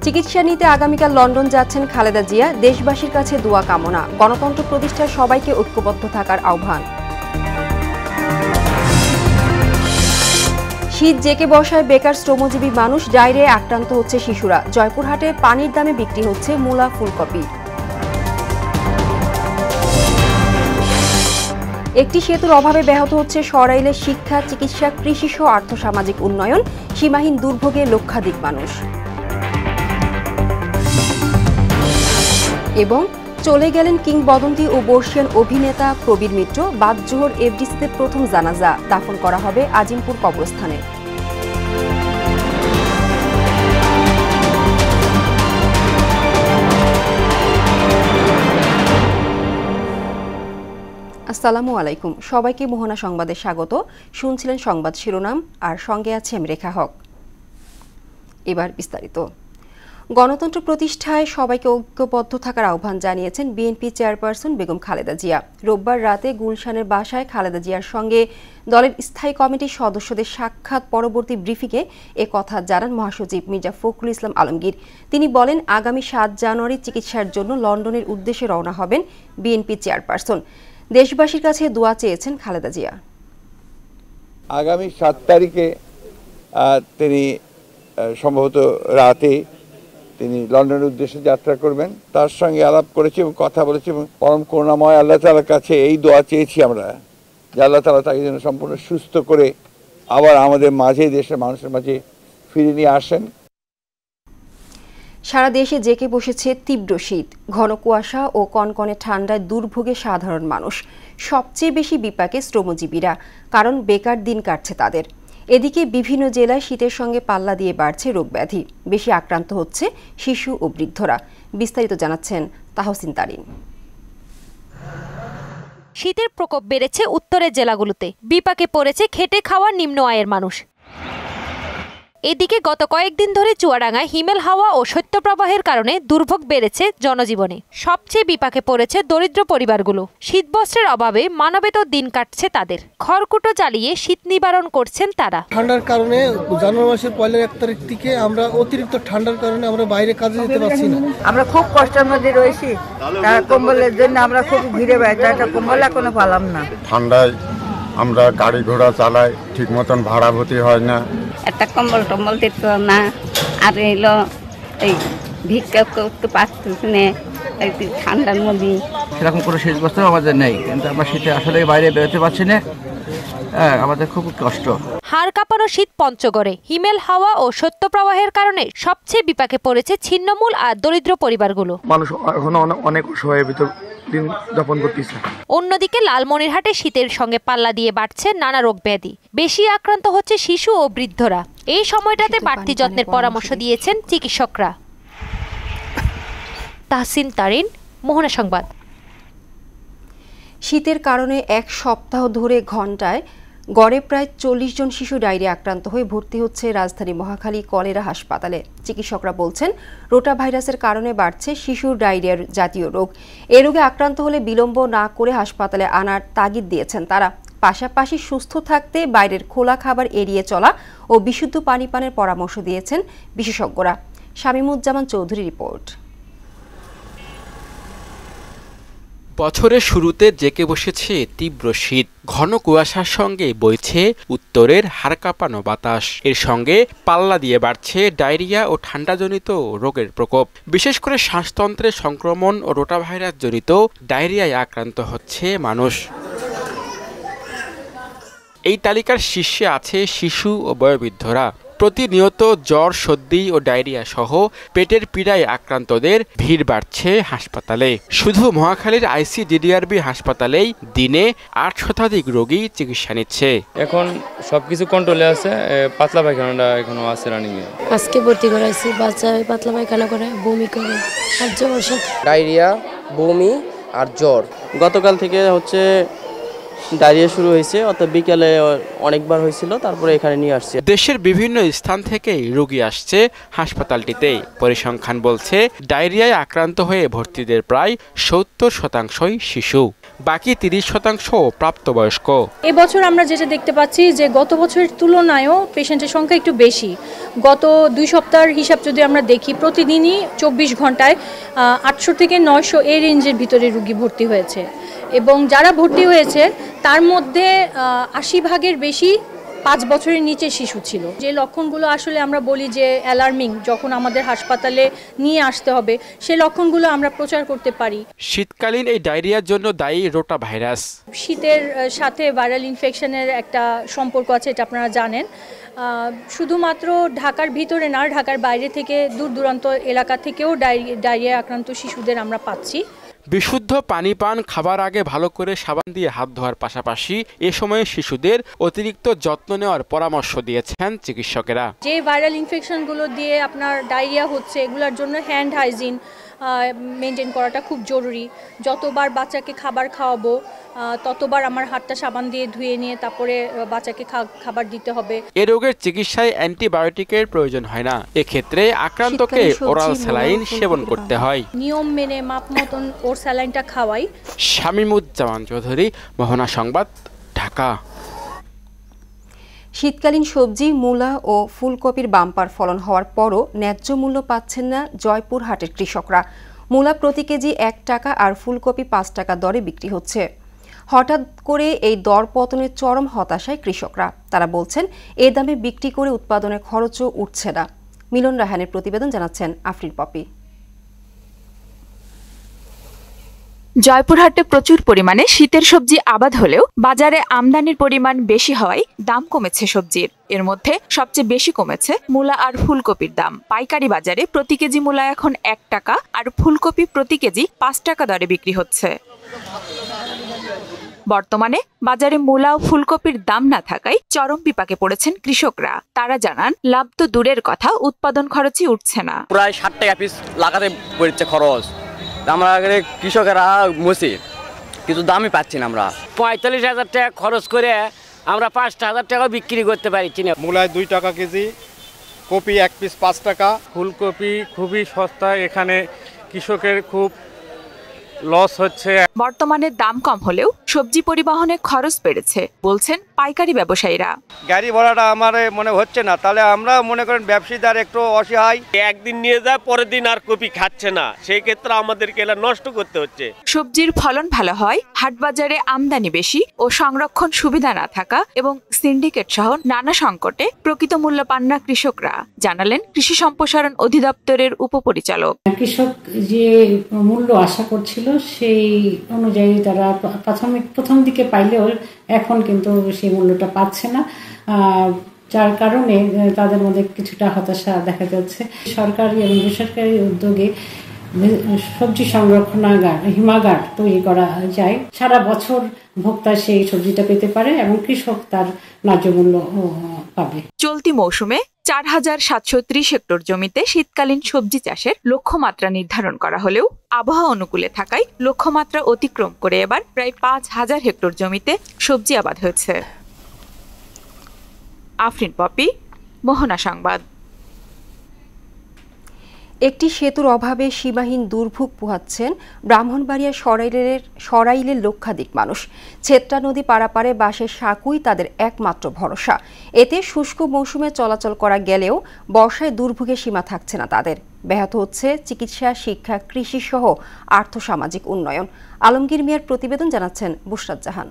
চিকিৎসা নিতে আগামীকাল লন্ডন যাচ্ছেন খালেদা জিয়া। দেশবাসীর কাছে দোয়া কামনা, গণতন্ত্র প্রতিষ্ঠায় সবাইকে ঐক্যবদ্ধ থাকার আহ্বান। শীত জেকে বসায় বেকার শ্রমজীবী মানুষ, ডায়রিয়ায় আক্রান্ত হচ্ছে শিশুরা। জয়পুরহাটে পানির দামে বিক্রি হচ্ছে মূলা, ফুলকপি। একটি সেতুর অভাবে ব্যাহত হচ্ছে সরাইলের শিক্ষা, চিকিৎসা, কৃষিসহ আর্থসামাজিক উন্নয়ন। সীমাহীন দুর্ভোগে লক্ষাধিক মানুষ। এবং চলে গেলেন কিংবদন্তি ও বর্ষিয়ান অভিনেতা প্রবীর মিত্র। বাদ-জোহর এফডিসিতে প্রথম জানাজা, দাফন করা হবে আজিমপুর কবরস্থানে। আসসালামু আলাইকুম, সবাইকে মোহনা সংবাদে স্বাগত। শুনছিলেন সংবাদ শিরোনাম, আর সঙ্গে আছে আমি রেখা হক। এবার বিস্তারিত। গণতন্ত্র প্রতিষ্ঠায় সবাইকে ঐক্যবদ্ধ থাকার আহ্বান জানিয়েছেন বিএনপি চেয়ারপারসন বেগম খালেদা জিয়া। রোববার রাতে গুলশানের বাসায় খালেদা জিয়ার সঙ্গে দলের স্থায়ী কমিটির সদস্যদের সাক্ষাৎ পরবর্তী ব্রিফিংয়ে এ কথা জানান মহাসচিব মির্জা ফখরুল ইসলাম আলমগীর। তিনি বলেন, আগামী 7 জানুয়ারি চিকিৎসার জন্য লন্ডনের উদ্দেশ্যে রওনা হবেন বিএনপি চেয়ারপারসন। দেশবাসীর কাছে দোয়া চেয়েছেন খালেদা জিয়া। আগামী 7 তারিখে তিনি সম্ভবত রাতে তিনি লন্ডনের উদ্দেশ্যে যাত্রা করবেন। তার সঙ্গে আলাপ করেছি এবং কথা বলেছি এবং পরম করুণাময় আল্লাহ তাআলার কাছে এই দোয়া চেয়েছি আমরা, যে আল্লাহ তাআলা তাকে যেন সম্পূর্ণ সুস্থ করে আবার আমাদের মাঝে, দেশের মানুষের মাঝে ফিরে নিয়ে আসেন। সারা দেশে জেঁকে বসেছে তীব্র শীত, ঘন কুয়াশা ও কনকনে ঠান্ডায় দুর্ভোগে সাধারণ মানুষ। সবচেয়ে বেশি বিপাকে শ্রমজীবীরা, কারণ বেকার দিন কাটছে তাদের। এদিকে বিভিন্ন জেলায় শীতের সঙ্গে পাল্লা দিয়ে বাড়ছে রোগব্যাধি, বেশি আক্রান্ত হচ্ছে শিশু ও বৃদ্ধরা। বিস্তারিত জানাচ্ছেন তাহসিন তারিন। শীতের প্রকোপ বেড়েছে উত্তরের জেলাগুলোতে, বিপাকে পড়েছে খেটে খাওয়া নিম্ন আয়ের মানুষ। এদিকে গত কয়েকদিন ধরে চুয়াডাঙ্গায় হিমেল হাওয়া ও শৈত্যপ্রবাহের কারণে দুর্ভোগ বেড়েছে জনজীবনে। সবচেয়ে বিপাকে পড়েছে দরিদ্র পরিবারগুলো। শীতবস্ত্রের অভাবে মানবেতর দিন কাটছে তাদের। খড়কুটো জ্বালিয়ে শীত নিবারণ করছেন তারা। ঠান্ডার কারণে জানুয়ারি মাসের 1 তারিখ থেকে আমরা অতিরিক্ত ঠান্ডার কারণে আমরা বাইরে কাজে যেতে পারছি না। আমরা খুব কষ্টের মধ্যে রয়েছি, তার কম্বলের জন্য আমরা খুব ঘিরে বেড়াই, একটা কম্বল এখনো পেলাম না। ঠান্ডায় আমরা গাড়ি ঘোড়া চালাই, ঠিক মতন ভাড়া ভর্তি হয় না, একটা কম্বল টম্বল দিত না। আর এলো এই ভিক্ষা করতে পারতেছি না ঠান্ডার মধ্যে। সেরকম কোনো শীত বস্ত্র আমাদের নেই, কিন্তু আমরা শীতে আসলে বাইরে বেরোতে পারছি না, আমাদের খুব কষ্ট। হাড় কাঁপানো শীত পঞ্চগড়ে। হিমেল হাওয়া ও শৈত্যপ্রবাহের কারণে সবচেয়ে বিপাকে পড়েছে ছিন্নমূল আর দরিদ্র পরিবারগুলো। মানুষ এখনো অনেক অসহায়ের ভিতর দিন যাপন করতেছে। অন্যদিকে লালমনিরহাটে শীতের সঙ্গে পাল্লা দিয়ে বাড়ছে নানা রোগ ব্যাধি, বেশি আক্রান্ত হচ্ছে শিশু ও বৃদ্ধরা। এই সময়টাতে বাড়তি যত্নের পরামর্শ দিয়েছেন চিকিৎসকরা। তাহসিন তারিন, মোহনা সংবাদ। শীতের কারণে 1 সপ্তাহ ধরে ঘণ্টায় গড়ে প্রায় 40 জন শিশু ডায়রিয়া আক্রান্ত হয়ে ভর্তি হচ্ছে রাজধানী মহাখালী কলেরা হাসপাতালে। চিকিৎসকরা বলছেন, রোটা ভাইরাসের কারণে বাড়ছে শিশুর ডায়রিয়ার জাতীয় রোগ। এ রোগে আক্রান্ত হলে বিলম্ব না করে হাসপাতালে আনার তাগিদ দিয়েছেন তারা। পাশাপাশি সুস্থ থাকতে বাইরের খোলা খাবার এড়িয়ে চলা ও বিশুদ্ধ পানি পানের পরামর্শ দিয়েছেন বিশেষজ্ঞরা। শামীমুজ্জামান চৌধুরী রিপোর্ট। বছরের শুরুতে জেঁকে বসেছে তীব্র শীত, ঘন কুয়াশার সঙ্গে বইছে উত্তরের হাড় কাঁপানো বাতাস। এর সঙ্গে পাল্লা দিয়ে বাড়ছে ডায়রিয়া ও ঠান্ডাজনিত রোগের প্রকোপ। বিশেষ করে শ্বাসতন্ত্রের সংক্রমণ ও রোটাভাইরাস জনিত ডায়রিয়ায় আক্রান্ত হচ্ছে মানুষ। এই তালিকার শীর্ষে আছে শিশু ও বয়োবৃদ্ধরা। প্রতিনিয়ত জ্বর, সর্দি ও ডায়রিয়া সহ পেটের পীড়ায় আক্রান্তদের ভিড় বাড়ছে হাসপাতালে। শুধু মহাখালীর আইসিডিডিআরবি হাসপাতালেই দিনে 8 শতাধিক রোগী চিকিৎসা নিচ্ছে। এখন সবকিছু কন্ট্রোলে আছে, পাতলা পায়খানাটা এখনো আছে রানিং এ। আজকে ভর্তি করাইছি, বাচ্চা পাতলা পায়খানা করে, বমি করে আর জ্বর, ডায়রিয়া, বমি আর জ্বর। গতকাল থেকে হচ্ছে ডায়রিয়া শুরু হয়েছে, অর্থাৎ বিকেলে অনেকবার হয়েছিল, তারপরে এখানে নিয়ে আসছে। দেশের বিভিন্ন স্থান থেকেই রোগী আসছে হাসপাতালটিতে। পরিসংখ্যান বলছে ডায়রিয়ায় আক্রান্ত হয়ে ভর্তিদের প্রায় 70% শিশু, বাকি 30% প্রাপ্তবয়স্ক। এবছর আমরা যেটা দেখতে পাচ্ছি যে গত বছরের তুলনায়ও পেশেন্টের সংখ্যা একটু বেশি। গত 2 সপ্তাহের হিসাব যদি আমরা দেখি, প্রতিদিনই 24 ঘন্টায় 800 থেকে 900 এই রেঞ্জের ভিতরে রোগী ভর্তি হয়েছে, এবং যারা ভর্তি হয়েছে তার মধ্যে 80 ভাগের বেশি 5 বছরের নিচে শিশু ছিল। যে লক্ষণগুলো আসলে আমরা বলি যে অ্যালার্মিং, যখন আমাদের হাসপাতালে নিয়ে আসতে হবে, সেই লক্ষণগুলো আমরা প্রচার করতে পারি। শীতকালীন এই ডায়রিয়ার জন্য দায়ী রোটা ভাইরাস। শীতের সাথে ভাইরাল ইনফেকশনের একটা সম্পর্ক আছে, এটা আপনারা জানেন। শুধুমাত্র ঢাকার ভিতরে না, ঢাকার বাইরে থেকে দূর দূরান্ত এলাকা থেকেও ডায়রিয়া আক্রান্ত শিশুদের আমরা পাচ্ছি। বিশুদ্ধ পানি পান, খাবার আগে ভালো করে সাবান দিয়ে হাত ধোয়ার পাশাপাশি এ সময়ে শিশুদের অতিরিক্ত যত্ন নেওয়ার পরামর্শ দিয়েছেন চিকিৎসকেরা। যে ভাইরাল ইনফেকশনগুলো দিয়ে আপনার ডায়রিয়া হচ্ছে, এগুলোর জন্য হ্যান্ড হাইজিন মেনটেন করাটা খুব জরুরি। যতবার বাচ্চাকে খাবার খাওয়াবো ততবার আমার হাতটা সাবান দিয়ে ধুয়ে নিয়ে তারপরে বাচ্চাকে খাবার দিতে হবে। এ রোগের চিকিৎসায় অ্যান্টিবায়োটিকের প্রয়োজন হয় না। এক্ষেত্রে আক্রান্তকে ওরাল স্যালাইন সেবন করতে হয়। নিয়ম মেনে মাপ মতন ওর স্যালাইনটা খাওয়াই। শামীমুজ্জামান চৌধুরী, মোহনা সংবাদ, ঢাকা। শীতকালীন সবজি, মূলা ও ফুলকপির বাম্পার ফলন হওয়ার পরও ন্যায্য মূল্য পাচ্ছেন না জয়পুরহাটের কৃষকরা। মূলা প্রতি কেজি 1 টাকা আর ফুলকপি 5 টাকা দরে বিক্রি হচ্ছে। হঠাৎ করে এই দর পতনের চরম হতাশায় কৃষকরা। তারা বলছেন এ দামে বিক্রি করে উৎপাদনের খরচও উঠছে না। মিলন রাহানের প্রতিবেদন, জানাচ্ছেন আফরিন পপি। জয়পুরহাটে প্রচুর পরিমাণে শীতের সবজি আবাদ হলেও বাজারে আমদানির পরিমাণ বেশি হওয়ায় দাম কমেছে সবজির। এর মধ্যে সবচেয়ে বেশি কমেছে মূলা আর ফুলকপির দাম। পাইকারি বাজারে প্রতি কেজি মূলা এখন 1 টাকা আর ফুলকপি প্রতি কেজি 5 টাকা দরে বিক্রি হচ্ছে। বর্তমানে বাজারে মূলা ও ফুলকপির দাম না থাকায় চরম বিপাকে পড়েছেন কৃষকরা। তারা জানান, লাভ তো দূরের কথা, উৎপাদন খরচই উঠছে না। প্রায় 60 টাকা পিস লাগাতে পড়ছে খরচ। আমরা কৃষকেরা মসি কিন্তু দামই পাচ্ছি না। আমরা 45,000 টাকা খরচ করে আমরা 5,000 টাকা বিক্রি করতে পারছি না। মূলায় 2 টাকা কেজি, কপি 1 পিস 5 টাকা। ফুলকপি খুবই সস্তা, এখানে কৃষকের খুব লস হচ্ছে। বর্তমানে দাম কম হলেও সবজি পরিবহনে খরচ বেড়েছে বলছেন পাইকারি ব্যবসায়ীরা। গাড়ি ভাড়াটা আমার মনে হচ্ছে না, তাহলে আমরা মনে করেন ব্যবসায়ীদের একটু অসহায়। একদিন নিয়ে যায়, পরের দিন আর কপি খাচ্ছে না, সেই ক্ষেত্রে আমাদেরকে এলা নষ্ট করতে হচ্ছে। সবজির ফলন ভালো হয়, হাটবাজারে আমদানি বেশি ও সংরক্ষণ সুবিধা না থাকা এবং সিন্ডিকেট সহ নানা সংকটে প্রকৃত মূল্য পান না কৃষকরা, জানালেন কৃষি সম্প্রসারণ অধিদপ্তরের উপপরিচালক। কৃষক যে মূল্য আশা করছিল সেই অনুযায়ী তারা প্রথম দিকে পাইলেও এখন কিন্তু সেই মূল্যটা পাচ্ছে না, যার কারণে তাদের মধ্যে কিছুটা হতাশা দেখা যাচ্ছে। সরকারি এবং বেসরকারি উদ্যোগে সবজি সংরক্ষণাগার, হিমাগার তৈরি করা যায়। সারা বছর ভোক্তা সেই সবজিটা পেতে পারে এবং কৃষক তার ন্যায্য মূল্য পাবে। চলতি মৌসুমে 4,730 হেক্টর জমিতে শীতকালীন সবজি চাষের লক্ষ্যমাত্রা নির্ধারণ করা হলেও আবহাওয়া অনুকূলে থাকায় লক্ষ্যমাত্রা অতিক্রম করে এবার প্রায় 5,000 হেক্টর জমিতে সবজি আবাদ হয়েছে। আফরিন পপি, মোহনা সংবাদ। একটি সেতুর অভাবে সীমাহীন দুর্ভোগ পোহাচ্ছেন ব্রাহ্মণবাড়িয়া সরাইলের লক্ষাধিক মানুষ। ছেত্রা নদী পারাপারে বাঁশের সাঁকুই তাদের একমাত্র ভরসা। এতে শুষ্ক মৌসুমে চলাচল করা গেলেও বর্ষায় দুর্ভোগের সীমা থাকছে না তাদের। ব্যাহত হচ্ছে চিকিৎসা, শিক্ষা, কৃষি সহ আর্থসামাজিক উন্নয়ন। আলমগীর মিয়ার প্রতিবেদন, জানাচ্ছেন বুশরাত জাহান।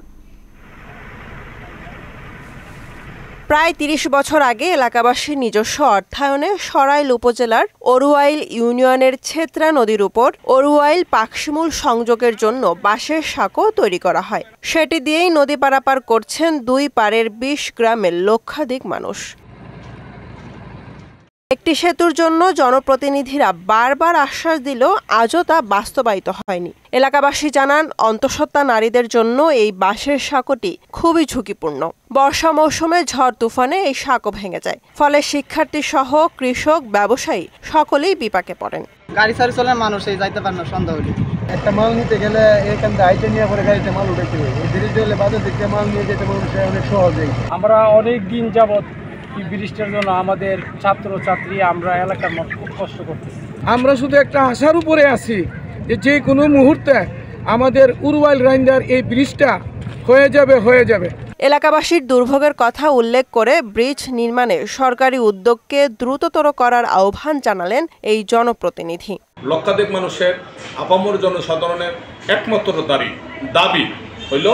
প্রায় 30 বছর আগে এলাকাবাসীর নিজস্ব অর্থায়নে সরাইল উপজেলার অরুয়াইল ইউনিয়নের ছেত্রা নদীর উপর অরুয়াইল পাকশিমুল সংযোগের জন্য বাঁশের সাঁকো তৈরি করা হয়। সেটি দিয়েই নদী পারাপার করছেন 2 পারের 20 গ্রামের লক্ষাধিক মানুষ। একটি সেতুর জন্য জনপ্রতিনিধিরা বারবার আশ্বাস দিলেও আজও তা বাস্তবায়িত হয়নি। এলাকাবাসী জানান, অন্তঃসত্ত্বা নারীদের জন্য এই বাঁশের সাঁকোটি খুবই ঝুঁকিপূর্ণ। বর্ষা মৌসুমে ঝড় তুফানে এই সাঁকো ভেঙে যায়, ফলে শিক্ষার্থী সহ কৃষক, ব্যবসায়ী সকলেই বিপাকে পড়েন। গাড়ি সারি চলে মানুষ এই যাইতে পারে না সন্ধ্যা হলে। একটা মাল নিতে গেলে এখান থেকে আইটে নিয়ে পরে গাড়িতে মাল উঠাইতে হবে। এই ব্রিজ হলে বাজার থেকে মাল নিয়ে যেতে মানুষের অনেক সহজেই। আমরা অনেক দিন যাবৎ এই ব্রিজটার জন্য আমাদের ছাত্রছাত্রী আমরা এলাকার মানুষ খুব কষ্ট করতেছি। আমরা শুধু একটা আশার উপরে আছি যে কোনো মুহূর্তে আমাদের উরওয়াইল রাইন্দার এই ব্রিজটা হয়ে যাবে। এলাকাবাসীর দুর্ভোগের কথা উল্লেখ করে ব্রিজ নির্মাণে সরকারি উদ্যোগকে দ্রুততর করার আহ্বান জানালেন এই জনপ্রতিনিধি। লক্ষাধিক মানুষের আপামর জনসাধারণের একমাত্র দাবি হইল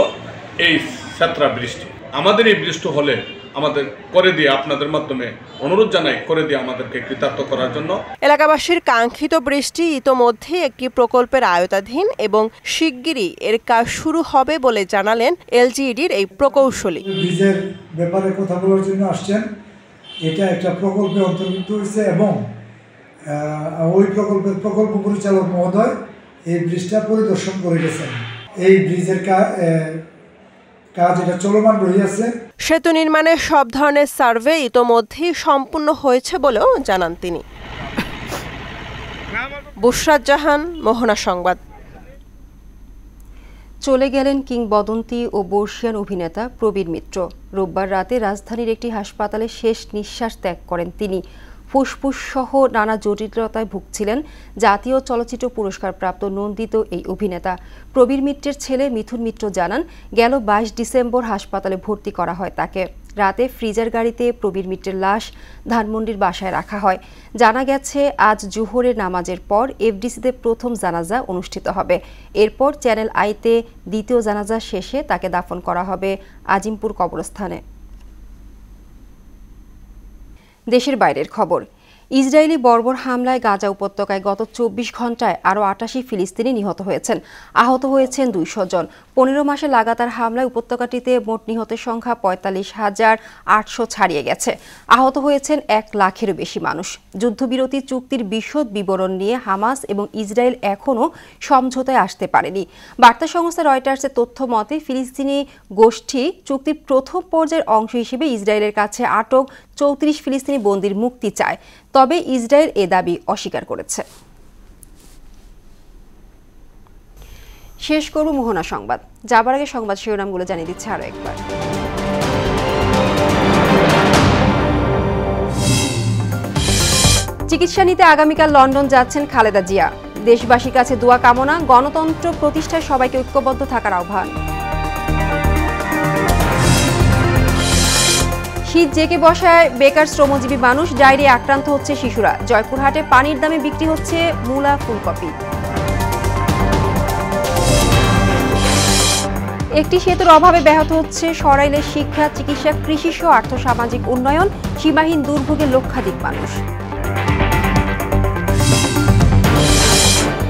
এই সেত্রা ব্রিজটি। আমাদের এই ব্রিজটি হলে আমাদের করে দিয়ে আপনাদের মাধ্যমে অনুরোধ জানাই করে দিয়ে আমাদেরকে কৃতার্থ করার জন্য। এলাকাবাসীর কাঙ্ক্ষিত ব্রিজটি ইতোমধ্যে একটি প্রকল্পের আওতাধীন এবং শিগগিরই এর কাজ শুরু হবে বলে জানালেন এলজিইডির এই প্রকৌশলী। ব্রিজের ব্যাপারে কথা বলার জন্য আসছেন, এটা একটা প্রকল্পে অন্তর্ভুক্ত হয়েছে এবং ওই প্রকল্পের প্রকল্প পরিচালক মহোদয় এই ব্রিজটা পরিদর্শন করে গেছেন। এই ব্রিজের কাজ এটা চলমান রয়েছে। সেতু নির্মাণের সব ধরনের সার্ভে ইতোমধ্যেই সম্পূর্ণ হয়েছে বলেও জানান তিনি। বুশরাত জাহান, মোহনা সংবাদ। চলে গেলেন কিংবদন্তি ও বর্ষিয়ান অভিনেতা প্রবীর মিত্র। রোববার রাতে রাজধানীর একটি হাসপাতালে শেষ নিঃশ্বাস ত্যাগ করেন তিনি। ফুসফুস সহ নানা জটিলতায় ভুগছিলেন জাতীয় চলচ্চিত্র পুরস্কার প্রাপ্ত নন্দিত এই অভিনেতা। প্রবীর মিত্রের ছেলে মিথুন মিত্র জানান, গেল 22 ডিসেম্বর হাসপাতালে ভর্তি করা হয় তাকে। রাতে ফ্রিজার গাড়িতে প্রবীর মিত্রের লাশ ধানমন্ডির বাসায় রাখা হয়। জানা গেছে আজ জোহরের নামাজের পর এফডিসিতে প্রথম জানাজা অনুষ্ঠিত হবে। এরপর চ্যানেল আইতে দ্বিতীয় জানাজা শেষে তাকে দাফন করা হবে আজিমপুর কবরস্থানে। দেশের বাইরের খবর। ইসরায়েলি বর্বর হামলায় গাজা উপত্যকায় গত 24 ঘন্টায় আরও 88 ফিলিস্তিনি নিহত হয়েছেন। আহত হয়েছেন 200 জন। 15 মাসে লাগাতার হামলায় উপত্যকাটিতে মোট নিহতের সংখ্যা 45,800 ছাড়িয়ে গেছে। আহত হয়েছেন 1 লাখেরও বেশি মানুষ। যুদ্ধবিরতি চুক্তির বিশদ বিবরণ নিয়ে হামাস এবং ইসরায়েল এখনও সমঝোতায় আসতে পারেনি। বার্তা সংস্থা রয়টার্সের তথ্য মতে ফিলিস্তিনি গোষ্ঠী চুক্তির প্রথম পর্যায়ের অংশ হিসেবে ইসরায়েলের কাছে আটক 34 ফিলিস্তিনি বন্দীর মুক্তি চায়। তবে ইসরায়েল এ দাবি অস্বীকার করেছে। শেষ করব মোহনা সংবাদ। যাবার আগে সংবাদ শিরোনামগুলো জানিয়ে দিচ্ছে আরো একবার। চিকিৎসা নিতে আগামীকাল লন্ডন যাচ্ছেন খালেদা জিয়া। দেশবাসীর কাছে দোয়া কামনা, গণতন্ত্র প্রতিষ্ঠায় সবাইকে ঐক্যবদ্ধ থাকার আহ্বান। শীত জেকে বসায় বেকার শ্রমজীবী মানুষ, ডায়রিয়া আক্রান্ত হচ্ছে শিশুরা। জয়পুরহাটে পানির দামে বিক্রি হচ্ছে মূলা, ফুলকপি। একটি সেতুর অভাবে ব্যাহত হচ্ছে সরাইলের শিক্ষা, চিকিৎসা, কৃষি সহ আর্থসামাজিক উন্নয়ন। সীমাহীন দুর্ভোগে লক্ষাধিক মানুষ।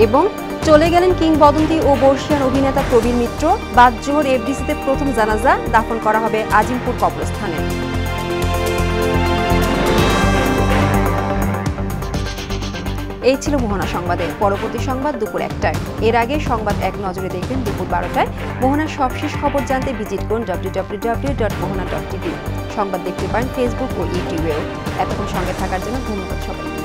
এবং চলে গেলেন কিংবদন্তি ও বর্ষিয়ান অভিনেতা প্রবীর মিত্র। বাদ জোহর এফডিসিতে প্রথম জানাজা দাফন করা হবে আজিমপুর কবরস্থানে। এই ছিল মোহনা সংবাদে। পরবর্তী সংবাদ দুপুর 1টায়। এর আগে সংবাদ এক নজরে দেখবেন দুপুর 12টায়। মোহনার সবশেষ খবর জানতে ভিজিট করুন www.mohana.tv। সংবাদ দেখতে পারেন ফেসবুক ও ইউটিউবেও। এতক্ষণ সঙ্গে থাকার জন্য ধন্যবাদ সবাইকে।